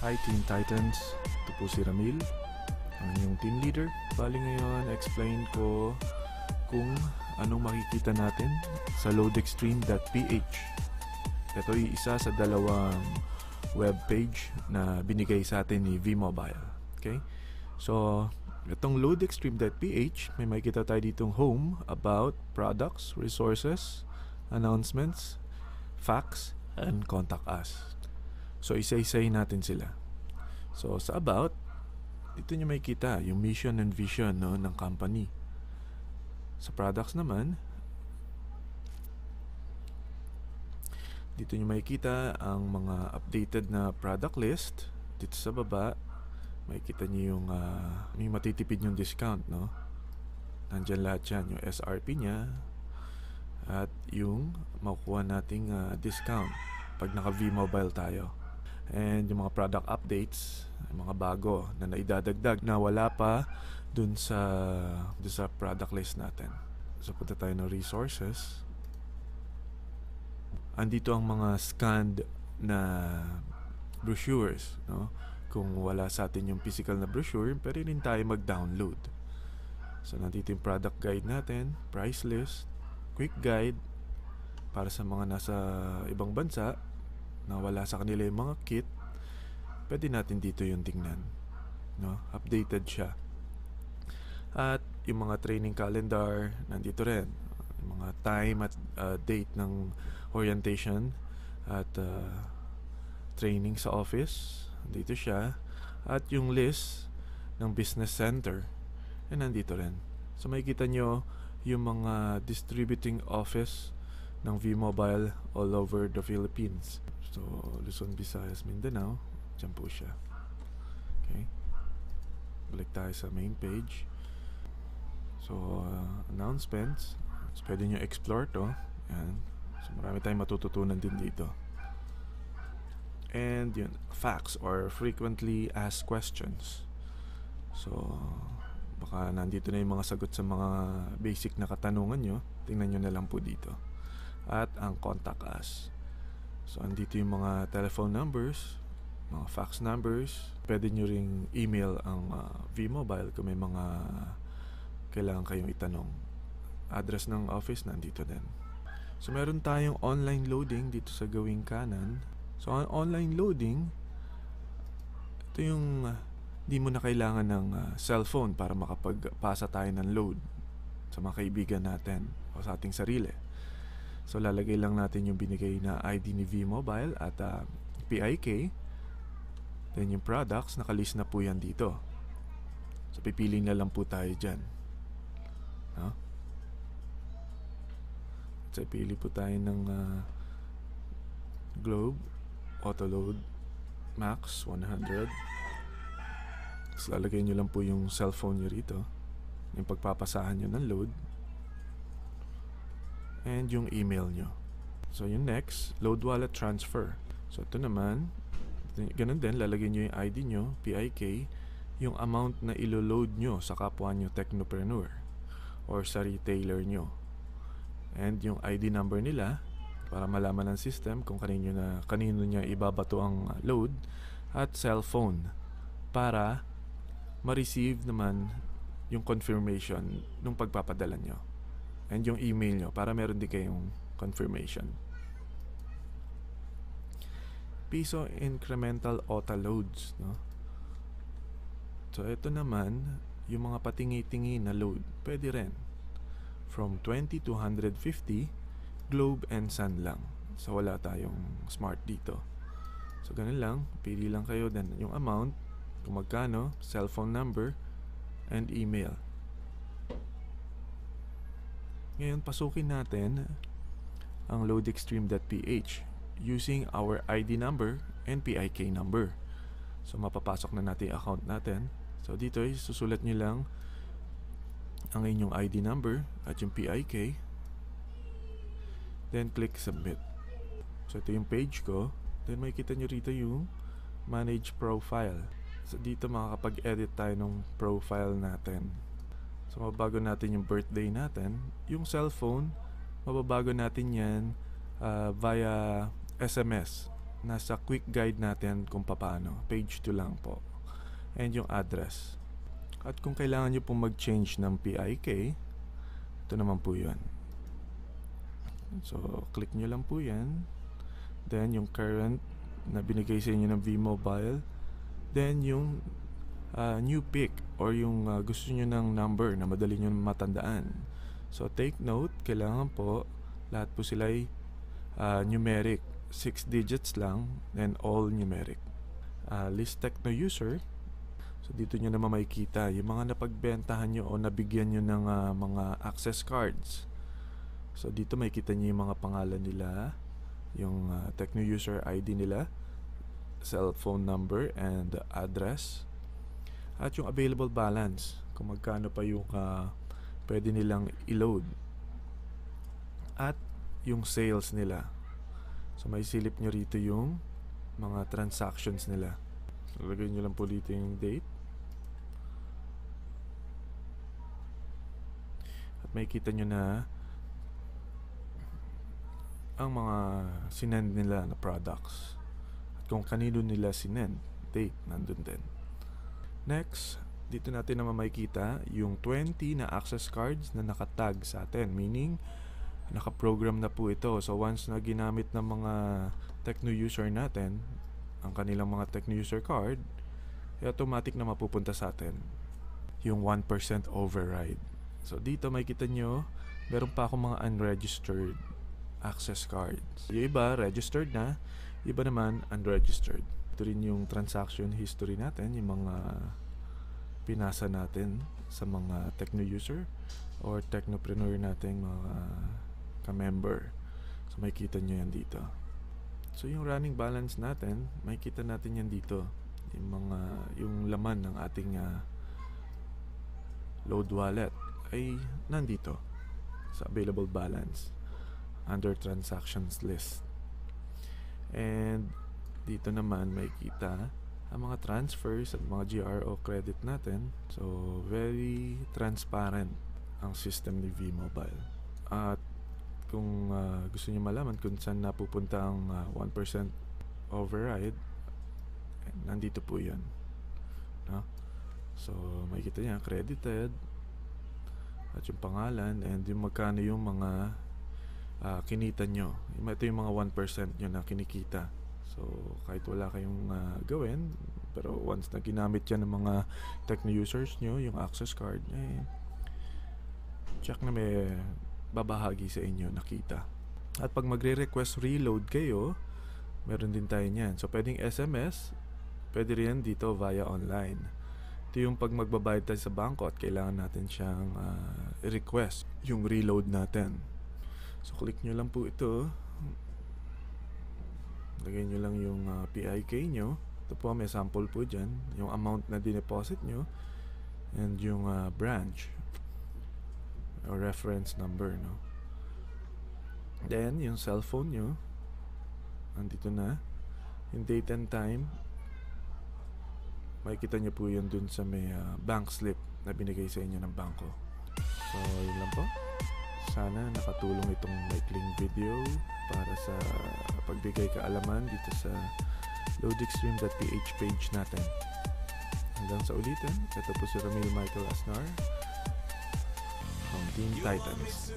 Hi Teen Titans, ito po si Ramil, ang inyong team leader. Bali ngayon, explain ko kung anong makikita natin sa loadextreme.ph. Ito ay isa sa dalawang web page na binigay sa atin ni V-Mobile. Okay? So, itong loadextreme.ph, may makikita tayo ditong home, about, products, resources, announcements, facts, and contact us. So, isa-isayin natin sila. So, sa about, dito nyo makikita yung mission and vision ng company. Sa products naman, dito nyo makikita ang mga updated na product list. Dito sa baba, makikita nyo yung may matitipid yung discount, no? Nandyan lahat yan, yung SRP nya at yung makukuha nating discount pag naka V-Mobile tayo. And yung mga product updates, yung mga bago na naidadagdag na wala pa dun sa product list natin. So punta tayo ng resources. Andito ang mga scanned na brochures, no? Kung wala sa atin yung physical na brochure, pwede rin tayo mag-download. So nandito yung product guide natin, price list, quick guide para sa mga nasa ibang bansa na wala sa kanila yung mga kit. Pwede natin dito yung tingnan, no? Updated siya. At yung mga training calendar nandito rin, yung mga time at date ng orientation at training sa office, dito siya. At yung list ng business center nandito rin. So makikita nyo yung mga distributing office ng V-Mobile all over the Philippines. So Luzon, Visayas, Mindanao, dyan po siya. Okay, balik tayo sa main page. So announcements, so pwede nyo explore to. Yan. So marami tayong matututunan din dito. And yun, facts or frequently asked questions. So baka nandito na yung mga sagot sa mga basic na katanungan nyo. Tingnan nyo na lang po dito. At ang contact us. So andito yung mga telephone numbers, mga fax numbers. Pwede nyo ring email ang V-Mobile kung may mga kailangan kayong itanong. Address ng office nandito din. So meron tayong online loading dito sa gawing kanan. So ang online loading, ito yung di mo na kailangan ng cellphone para makapagpasa tayo ng load sa mga kaibigan natin o sa ating sarili. So lalagay lang natin yung binigay na ID ni V-Mobile at PIK. Then yung products, nakalist na po yan dito. So pipili na lang po tayo dyan, no? So pili po tayo ng Globe Autoload Max 100. So lalagay nyo lang po yung cellphone nyo rito, yung pagpapasahan nyo ng load, and yung email nyo. So yung next, load wallet transfer. So ito naman, ganun din, lalagay nyo yung ID nyo, PIK, yung amount na ilo-load nyo sa kapwa nyo technopreneur or sa retailer nyo, and yung ID number nila para malaman ng system kung kanino niya ibabato ang load, at cellphone para ma-receive naman yung confirmation nung pagpapadala nyo, and yung email nyo para meron din kayong confirmation. Piso incremental auto loads, no? So ito naman yung mga patingi-tingi na load, pwede rin from 20 to 150, Globe and Sun lang. So wala tayong Smart dito. So ganun lang, pili lang kayo then yung amount, kung magkano, cellphone number, and email. Ngayon, pasukin natin ang loadextreme.ph using our ID number and PIK number. So mapapasok na natin yung account natin. So dito ay susulat nyo lang ang inyong ID number at yung PIK, then click submit. So ito yung page ko. Then makikita nyo rito yung manage profile. So dito makakapag-edit tayo ng profile natin. So mababago natin yung birthday natin. Yung cellphone, mababago natin yan via SMS nasa quick guide natin kung paano. Page 2 lang po. And yung address. At kung kailangan nyo pong mag-change ng PIK, ito naman po yun. So, click nyo lang po yan. Then, yung current na binigay sa inyo ng V-Mobile. Then, yung new pick or yung gusto nyo ng number na madali nyo matandaan. So, take note, kailangan po, lahat po sila ay numeric. 6 digits lang and all numeric. List Techno user. So, dito nyo naman makikita yung mga napagbentahan nyo o nabigyan nyo ng mga access cards. So, dito makikita nyo yung mga pangalan nila, yung Techno user ID nila, cellphone number and address, at yung available balance, kung magkano pa yung pwede nilang i-load, at yung sales nila. So, may silip nyo rito yung mga transactions nila. So, lagay nyo lang po dito yung date. At makikita nyo na ang mga sinend nila na products. At kung kanino nila sinend, date, nandun din. Next, dito natin naman makikita yung 20 na access cards na nakatag sa atin. Meaning, nakaprogram na po ito. So, once na ginamit ng mga Techno user natin, ang kanilang mga Techno user card, automatic na mapupunta sa atin yung 1% override. So, dito makikita nyo, meron pa akong mga unregistered access cards. Yung iba, registered na. Iba naman, unregistered. Ito rin yung transaction history natin, yung mga pinasa natin sa mga Techno user or Technopreneur nating mga ka-member. So, makikita nyo yan dito. So, yung running balance natin, makikita natin yan dito. Yung laman ng ating load wallet ay nandito sa available balance under transactions list. And dito naman makikita ang mga transfers at mga GRO credit natin. So, very transparent ang system ni V-Mobile. At kung gusto niyo malaman kung saan napupunta ang 1% override, nandito po yan. No? So, makikita niya credited at yung pangalan and yung magkano yung mga kinita nyo. Ito yung mga 1% nyo na kinikita. So, kahit wala kayong gawin, pero once na ginamit yan ng mga Techno users nyo, yung access card, check na may babahagi sa inyo nakita. At pag magre-request reload kayo, meron din tayo niyan. So, pwedeng SMS, pwede rin dito via online. Ito yung pag magbabayad tayo sa bangko at kailangan natin siyang request yung reload natin. So, click nyo lang po ito. Lagay nyo lang yung PIK nyo. Ito po, may sample po dyan. Yung amount na dineposit nyo. And yung branch. Or reference number, no? Then, yung cellphone nyo. Andito na. Yung date and time. Makikita nyo po yun dun sa may bank slip na binigay sa inyo ng bangko. So, yun lang po. Sana nakatulong itong maikling video para sa pagbigay kaalaman dito sa loadextreme.ph page natin. Hanggang sa ulitin, ito po si Ramil Michael Asnar from Team Titans.